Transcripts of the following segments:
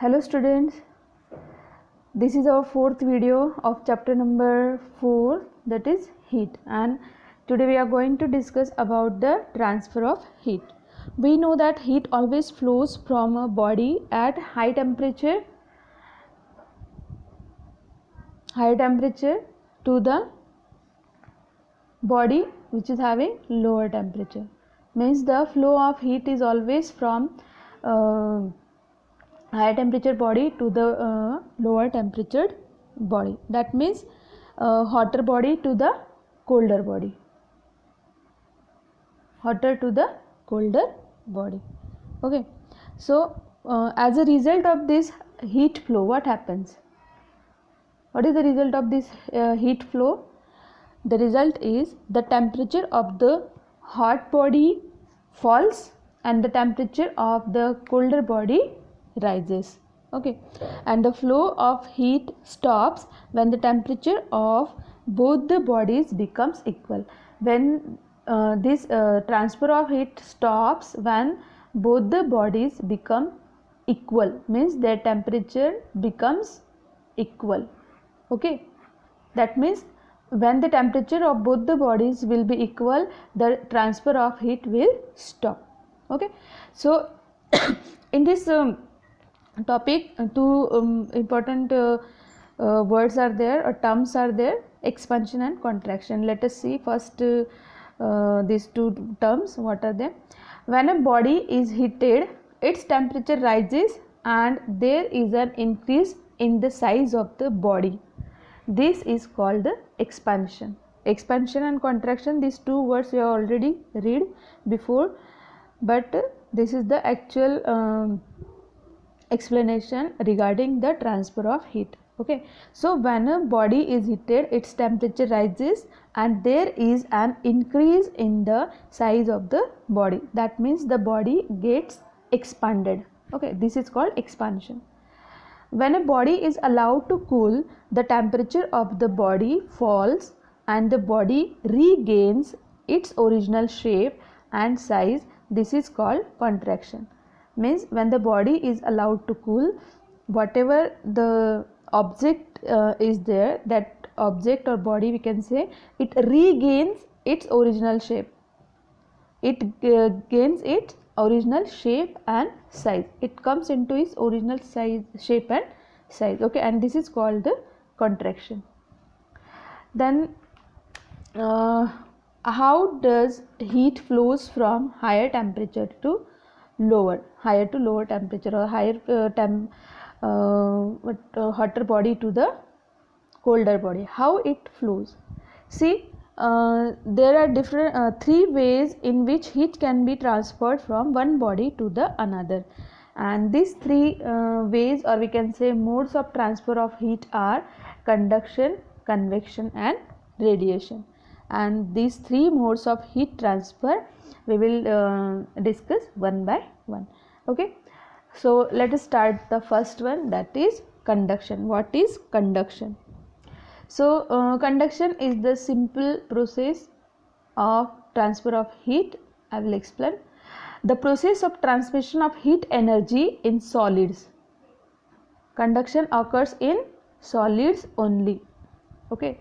Hello students, this is our fourth video of chapter number 4, that is heat, and today we are going to discuss about the transfer of heat. We know that heat always flows from a body at high temperature to the body which is having lower temperature. Means the flow of heat is always from higher temperature body to the lower temperatured body. That means hotter body to the colder body. Hotter to the colder body. Okay. So as a result of this heat flow, what happens? What is the result of this heat flow? The result is the temperature of the hot body falls and the temperature of the colder body rises. Okay, and the flow of heat stops when the temperature of both the bodies becomes equal. When this transfer of heat stops when both the bodies become equal, means their temperature becomes equal. Okay, that means when the temperature of both the bodies will be equal, the transfer of heat will stop. Okay, so in this topic, two important words are there, or terms are there: expansion and contraction. Let us see first these two terms. What are they? When a body is heated, its temperature rises and there is an increase in the size of the body. This is called the expansion. Expansion and contraction, these two words we have already read before, but this is the actual explanation regarding the transfer of heat. Okay, so when a body is heated, its temperature rises and there is an increase in the size of the body. That means the body gets expanded. Okay, this is called expansion. When a body is allowed to cool, the temperature of the body falls and the body regains its original shape and size. This is called contraction. Means when the body is allowed to cool, whatever the object is there, that object or body we can say, it regains its original shape. It gains its original shape and size. It comes into its original size, shape and size. Okay, and this is called the contraction. Then how does heat flows from higher temperature to higher to lower temperature, or higher hotter body to the colder body? How it flows? See, there are different three ways in which heat can be transferred from one body to the another, and these three ways, or we can say modes of transfer of heat, are conduction, convection and radiation. And these three modes of heat transfer we will discuss one by one. Okay, so let us start the first one, that is conduction. What is conduction? So conduction is the simple process of transfer of heat. I will explain. The process of transmission of heat energy in solids. Conduction occurs in solids only. Okay,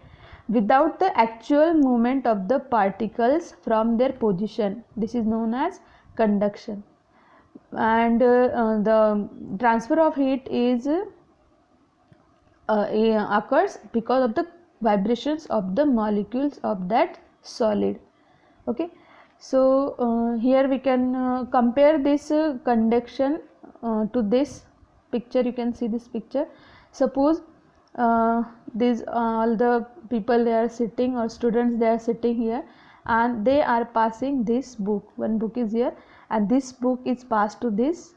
without the actual movement of the particles from their position. This is known as conduction. And the transfer of heat is occurs because of the vibrations of the molecules of that solid. Okay, so here we can compare this conduction to this picture. You can see this picture. Suppose these all the people, they are sitting, or students, they are sitting here, and they are passing this book. One book is here and this book is passed to this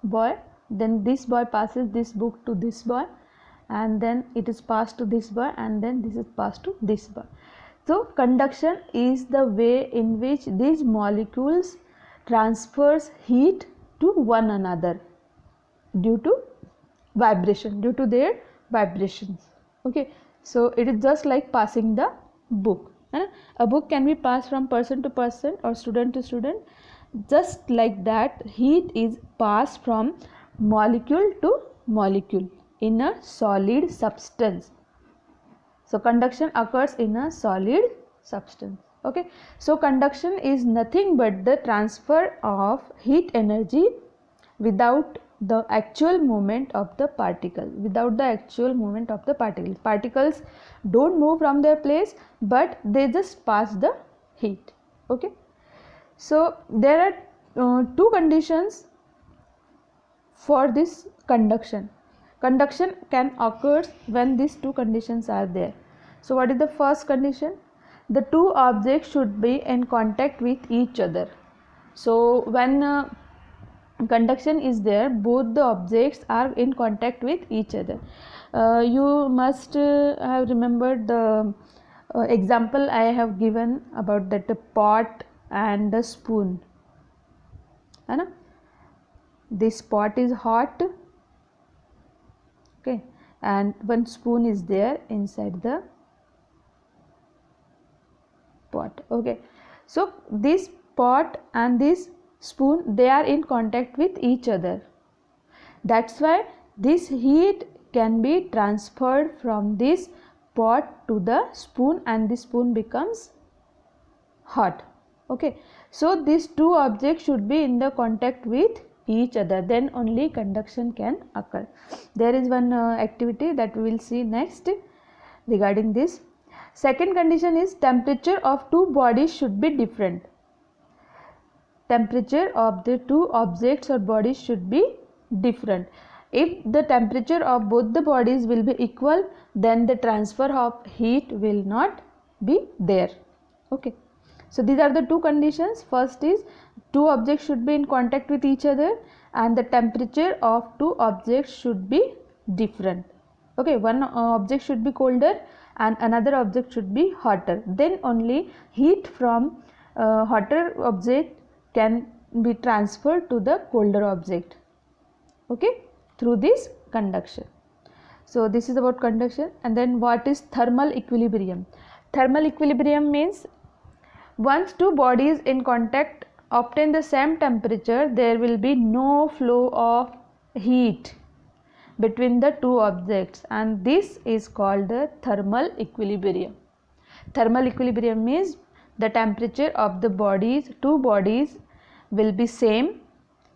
boy, then this boy passes this book to this boy, and then it is passed to this boy, and then this is passed to this boy. So conduction is the way in which these molecules transfers heat to one another due to vibration, due to their vibrations. Okay, so it is just like passing the book. A book can be passed from person to person or student to student. Just like that, heat is passed from molecule to molecule in a solid substance. So conduction occurs in a solid substance. Okay, so conduction is nothing but the transfer of heat energy without the actual movement of the particle. Particles don't move from their place, but they just pass the heat. Okay, so there are two conditions for this conduction. Conduction can occur when these two conditions are there. So what is the first condition? The two objects should be in contact with each other. So when conduction is there, both the objects are in contact with each other. You must have remembered the example I have given about that the pot and the spoon. Hai na? This pot is hot, okay, and one spoon is there inside the pot. Okay, so this pot and this spoon, they are in contact with each other. That's why this heat can be transferred from this pot to the spoon, and the spoon becomes hot. Okay, so these two objects should be in the contact with each other, then only conduction can occur. There is one activity that we will see next regarding this. Second condition is temperature of two bodies should be different. Temperature of the two objects or bodies should be different. If the temperature of both the bodies will be equal, then the transfer of heat will not be there. Okay, so these are the two conditions. First is two objects should be in contact with each other, and the temperature of two objects should be different. Okay, one object should be colder and another object should be hotter. Then only heat from hotter object can be transferred to the colder object. Okay, through this conduction. So this is about conduction. And then what is thermal equilibrium? Thermal equilibrium means once two bodies in contact obtain the same temperature, there will be no flow of heat between the two objects, and this is called the thermal equilibrium. Thermal equilibrium means the temperature of the two bodies will be same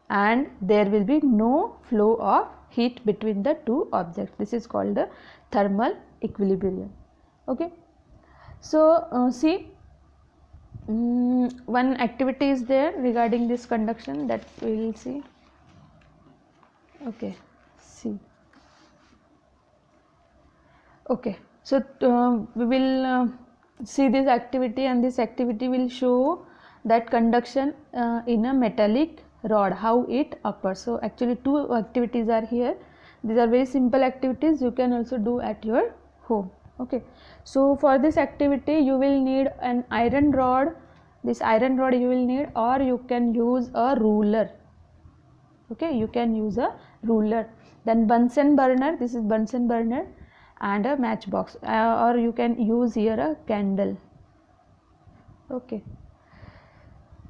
and there will be no flow of heat between the two objects. This is called the thermal equilibrium. Okay, so see, one activity is there regarding this conduction that we will see. Okay, see. Okay, so we will see this activity, and this activity will show that conduction in a metallic rod, how it occurs. So actually two activities are here. These are very simple activities, you can also do at your home. Okay, so for this activity you will need an iron rod. This iron rod you will need, or you can use a ruler. Okay, you can use a ruler. Then Bunsen burner, this is Bunsen burner, and a matchbox, or you can use here a candle. Okay,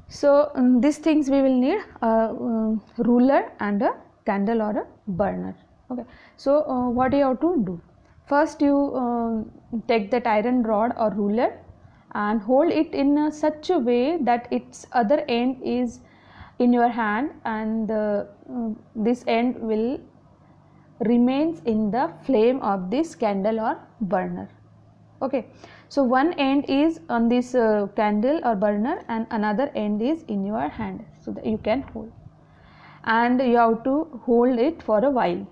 so these things we will need a ruler and a candle or a burner. Okay, so what you have to do? First you take that iron rod or ruler and hold it in such a way that its other end is in your hand, and this end will remains in the flame of this candle or burner. Okay, so one end is on this candle or burner and another end is in your hand, so that you can hold, and you have to hold it for a while.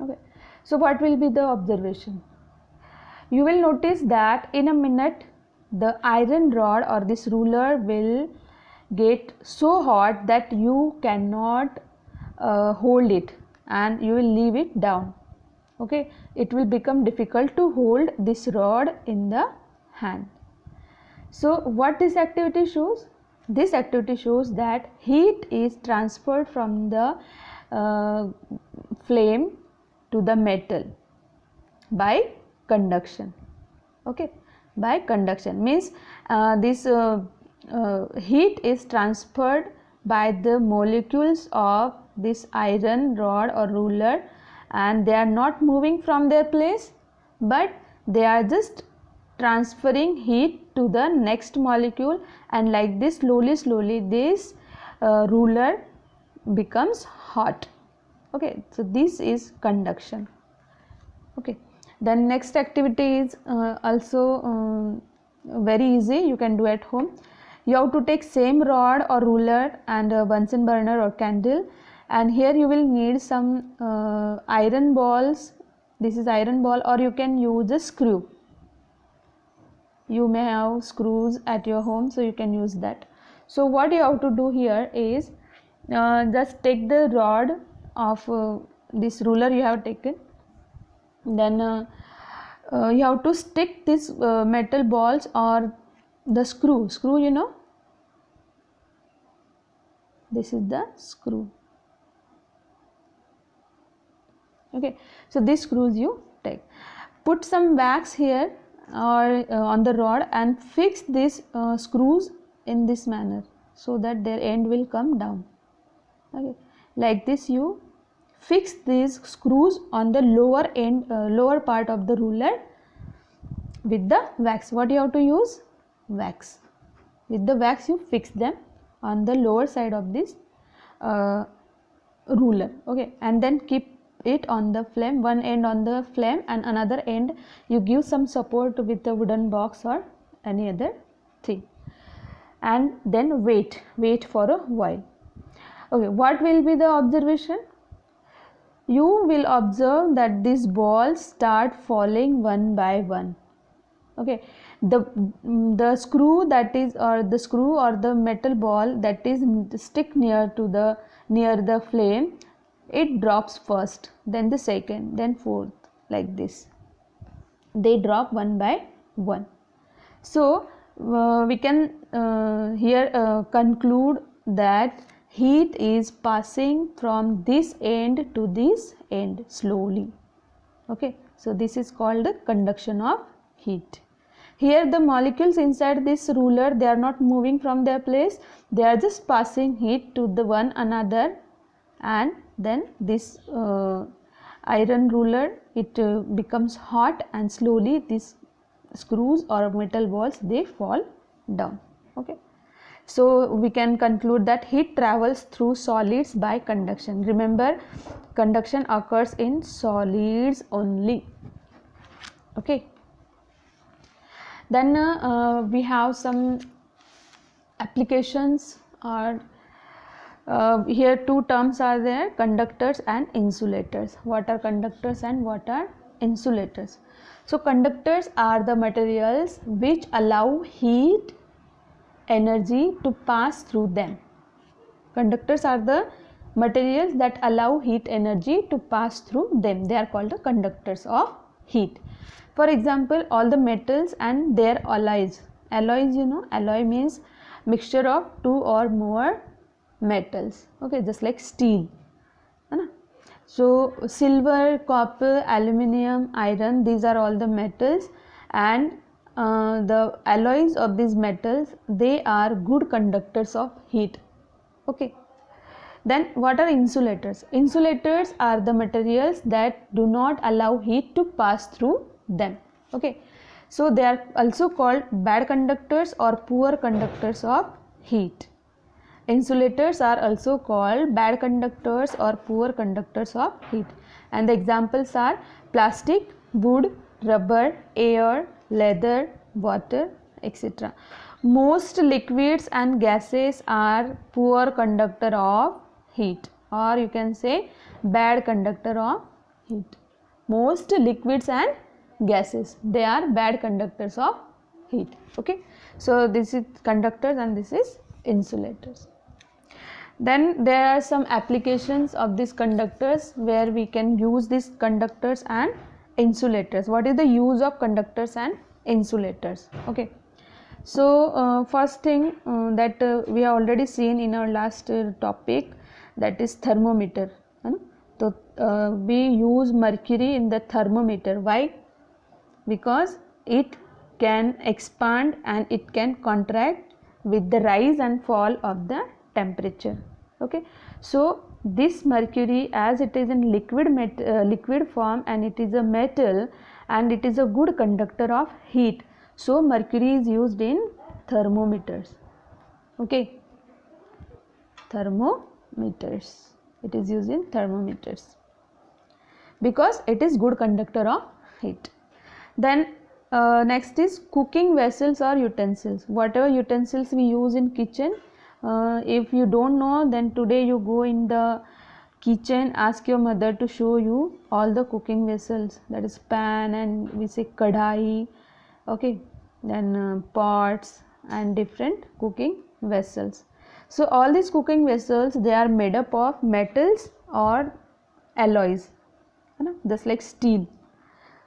Okay, so what will be the observation? You will notice that in a minute the iron rod or this ruler will get so hot that you cannot hold it, and you will leave it down. Okay, it will become difficult to hold this rod in the hand. So what this activity shows? This activity shows that heat is transferred from the flame to the metal by conduction. Okay, by conduction means this heat is transferred by the molecules of this iron rod or ruler, and they are not moving from their place, but they are just transferring heat to the next molecule, and like this slowly this ruler becomes hot. Okay, so this is conduction. Okay, then next activity is also very easy, you can do at home. You have to take same rod or ruler and a Bunsen burner or candle, and here you will need some iron balls. This is iron ball, or you can use a screw. You may have screws at your home, so you can use that. So what you have to do here is just take the rod of this ruler you have taken, then you have to stick this metal balls or the screw, you know, this is the screw. Okay, so these screws you take, put some wax here or on the rod and fix these screws in this manner so that their end will come down. Okay, like this you fix these screws on the lower end, lower part of the ruler with the wax. What you have to use? Wax. With the wax you fix them on the lower side of this ruler. Okay, and then keep it on the flame, one end on the flame and another end you give some support with a wooden box or any other thing, and then wait for a while. Okay, what will be the observation? You will observe that these balls start falling one by one. Okay, the screw that is, or the screw or the metal ball that is stick near the flame, it drops first, then the second, then fourth, like this they drop one by one. So we can here conclude that heat is passing from this end to this end slowly. Okay, so this is called the conduction of heat. Here the molecules inside this ruler, they are not moving from their place, they are just passing heat to the one another, and then this iron ruler, it becomes hot, and slowly these screws or metal balls, they fall down. Okay, so we can conclude that heat travels through solids by conduction. Remember, conduction occurs in solids only. Okay, then we have some applications, or here two terms are there, conductors and insulators. What are conductors and what are insulators? So conductors are the materials which allow heat energy to pass through them. Conductors are the materials that allow heat energy to pass through them. They are called the conductors of heat. For example, all the metals and their alloys. Alloys, you know, alloy means mixture of two or more metals. Okay, just like steel. So silver, copper, aluminium, iron, these are all the metals, and the alloys of these metals, they are good conductors of heat. Okay, then what are insulators? Insulators are the materials that do not allow heat to pass through them. Okay, so they are also called bad conductors or poor conductors of heat. Insulators are also called bad conductors or poor conductors of heat, and the examples are plastic, wood, rubber, air, leather, water, etc. Most liquids and gases are poor conductor of heat, or you can say bad conductor of heat. Most liquids and gases, they are bad conductors of heat. Okay, so this is conductors and this is insulators. Then there are some applications of these conductors where we can use these conductors and insulators. What is the use of conductors and insulators? Okay, so first thing that we have already seen in our last topic, that is thermometer. So we use mercury in the thermometer. Why? Because it can expand and it can contract with the rise and fall of the temperature. Okay, so this mercury, as it is in liquid form and it is a metal and it is a good conductor of heat, so mercury is used in thermometers. Okay, thermometers, it is used in thermometers because it is good conductor of heat. Then next is cooking vessels or utensils. Whatever utensils we use in kitchen, if you don't know, then today you go in the kitchen, ask your mother to show you all the cooking vessels, that is pan and we say kadhai, okay, then pots and different cooking vessels. So all these cooking vessels, they are made up of metals or alloys, just like steel.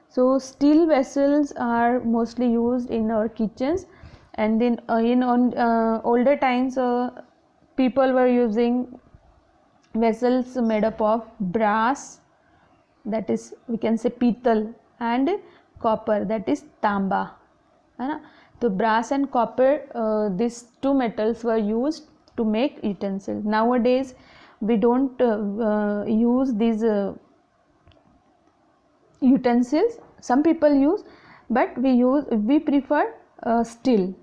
So steel vessels are mostly used in our kitchens, and then in older times people were using vessels made up of brass, that is we can say pital, and copper, that is tamba. So brass and copper, these two metals were used to make utensils. Nowadays we don't use these utensils, some people use, but we prefer steel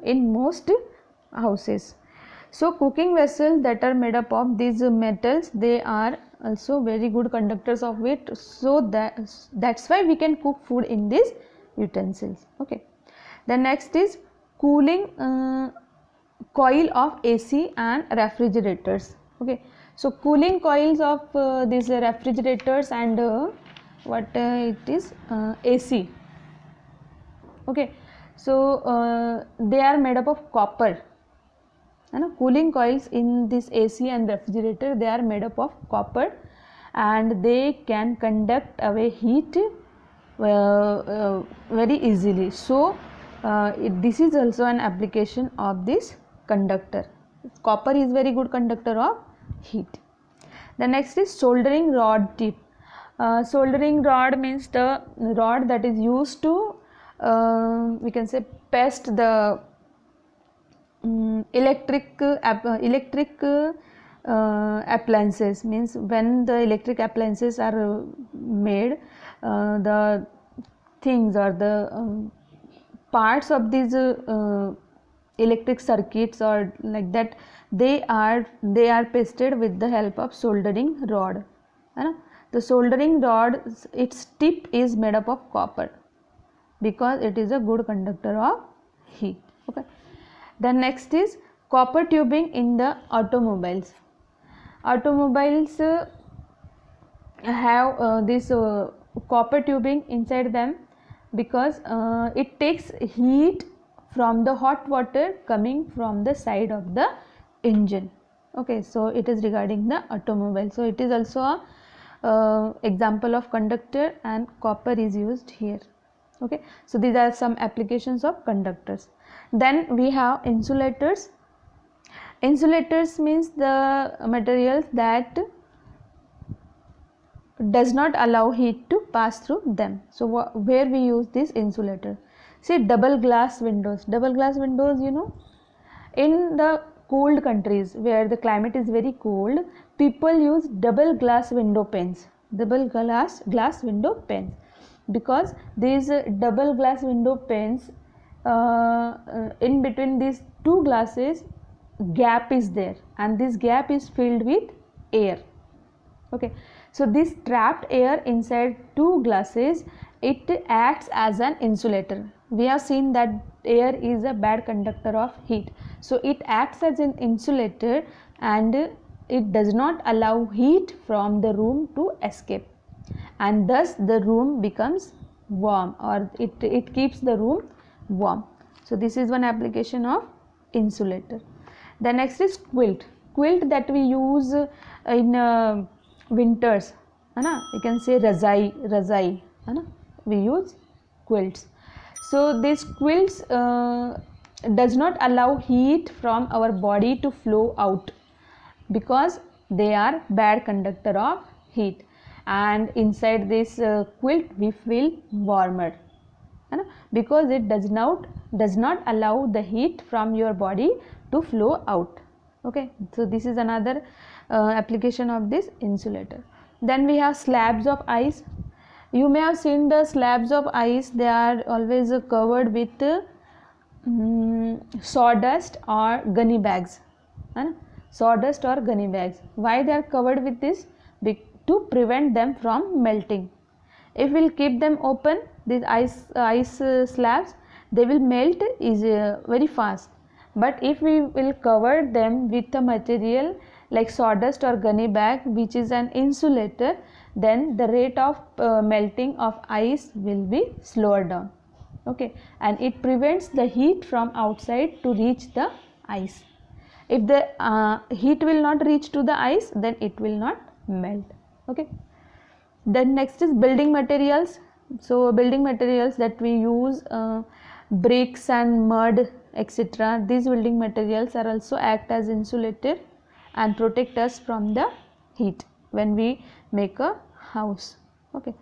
in most houses. So cooking vessels that are made up of these metals, they are also very good conductors of heat, so that's why we can cook food in these utensils. Okay, the next is cooling coil of AC and refrigerators. Okay, so cooling coils of these refrigerators and it is AC. Okay, so they are made up of copper. Cooling coils in this AC and refrigerator, they are made up of copper and they can conduct away heat very easily. So this is also an application of this conductor. Copper is very good conductor of heat. The next is soldering rod tip. Soldering rod means the rod that is used to we can say paste the electric appliances, means when the electric appliances are made, the things or the parts of these electric circuits or like that, they are pasted with the help of soldering rod. The soldering rod, its tip is made up of copper because it is a good conductor of heat. Okay, the next is copper tubing in the automobiles. Automobiles have this copper tubing inside them because it takes heat from the hot water coming from the side of the engine. Okay, so it is regarding the automobile, so it is also a example of conductor and copper is used here. Okay, so these are some applications of conductors. Then we have insulators. Insulators means the materials that does not allow heat to pass through them. So where we use this insulator? See, double glass windows. Double glass windows, you know, in the cold countries where the climate is very cold, people use double glass window panes. Double glass window panes, because these double glass window panes, in between these two glasses gap is there and this gap is filled with air. Okay, so this trapped air inside two glasses, it acts as an insulator. We have seen that air is a bad conductor of heat, so it acts as an insulator and it does not allow heat from the room to escape, and thus the room becomes warm, or it keeps the room warm. So this is one application of insulator. The next is quilt. Quilt that we use in winters, you can say razai, we use quilts. So these quilts does not allow heat from our body to flow out because they are bad conductor of heat, and inside this quilt we feel warmer, because it does not allow the heat from your body to flow out. Okay, so this is another application of this insulator. Then we have slabs of ice. You may have seen the slabs of ice, they are always covered with sawdust or gunny bags. Sawdust or gunny bags. Why they are covered with this? To prevent them from melting. If we'll keep them open, these ice slabs, they will melt very fast. But if we will cover them with a material like sawdust or gunny bag, which is an insulator, then the rate of melting of ice will be slower down. Okay, and it prevents the heat from outside to reach the ice. If the heat will not reach to the ice, then it will not melt. Okay. Then next is building materials. So building materials that we use, bricks and mud, etc. These building materials are also act as insulator and protect us from the heat when we make a house. Okay.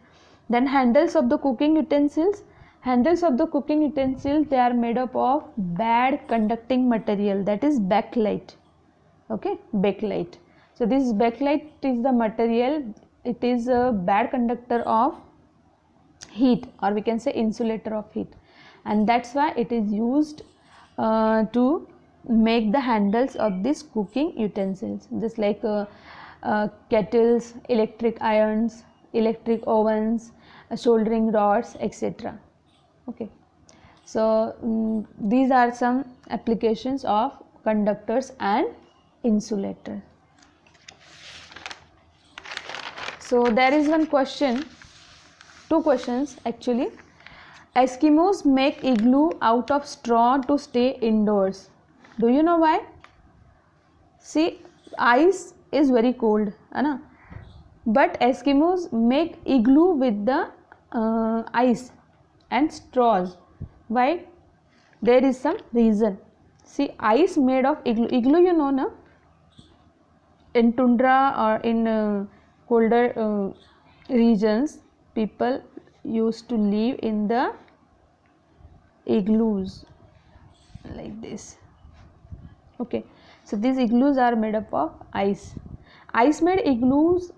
Then handles of the cooking utensils. Handles of the cooking utensils, they are made up of bad conducting material, that is bakelite. Okay, bakelite. So this bakelite is the material, it is a bad conductor of heat, or we can say insulator of heat, and that's why it is used to make the handles of these cooking utensils, just like kettles, electric irons, electric ovens, soldering rods, etc. Okay, so these are some applications of conductors and insulator. So there is one question, two questions actually. Eskimos make igloo out of straw to stay indoors. Do you know why? See, ice is very cold, है but Eskimos make igloo with the ice and straws. Why? There is some reason. See, ice made of igloo. Igloo, you know, na? In tundra or in colder regions, people used to live in the igloos like this. Okay, so these igloos are made up of ice. Ice made igloos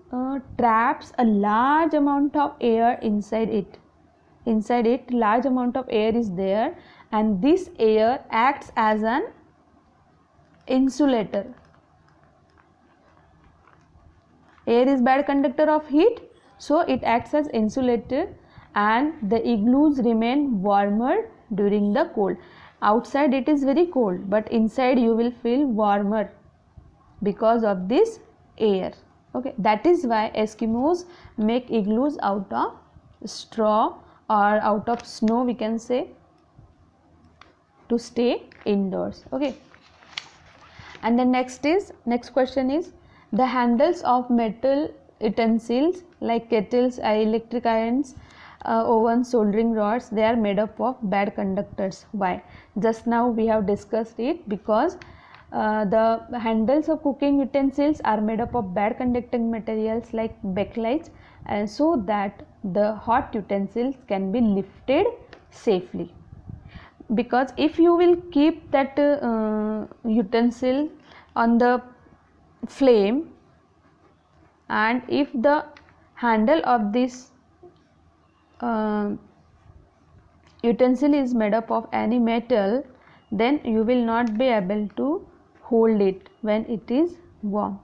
traps a large amount of air inside it. Inside it, large amount of air is there, and this air acts as an insulator. Air is bad conductor of heat, so it acts as insulator, and the igloos remain warmer during the cold. Outside it is very cold, but inside you will feel warmer because of this air. Okay, that is why Eskimos make igloos out of straw or out of snow, we can say, to stay indoors. Okay, and the next question is, the handles of metal utensils like kettles, electric irons, ovens, soldering rods, they are made up of bad conductors. Why? Just now we have discussed it, because the handles of cooking utensils are made up of bad conducting materials like bakelite, and so that the hot utensils can be lifted safely. Because if you will keep that utensil on the flame, and if the handle of this utensil is made up of any metal, then you will not be able to hold it when it is warm.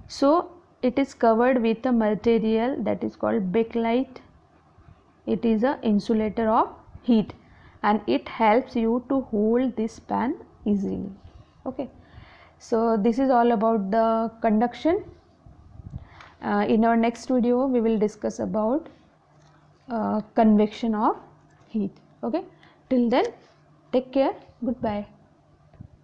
So it is covered with a material that is called bakelite. It is an insulator of heat, and it helps you to hold this pan easily. Okay, so this is all about the conduction. In our next video we will discuss about convection of heat. Okay, till then, take care, goodbye.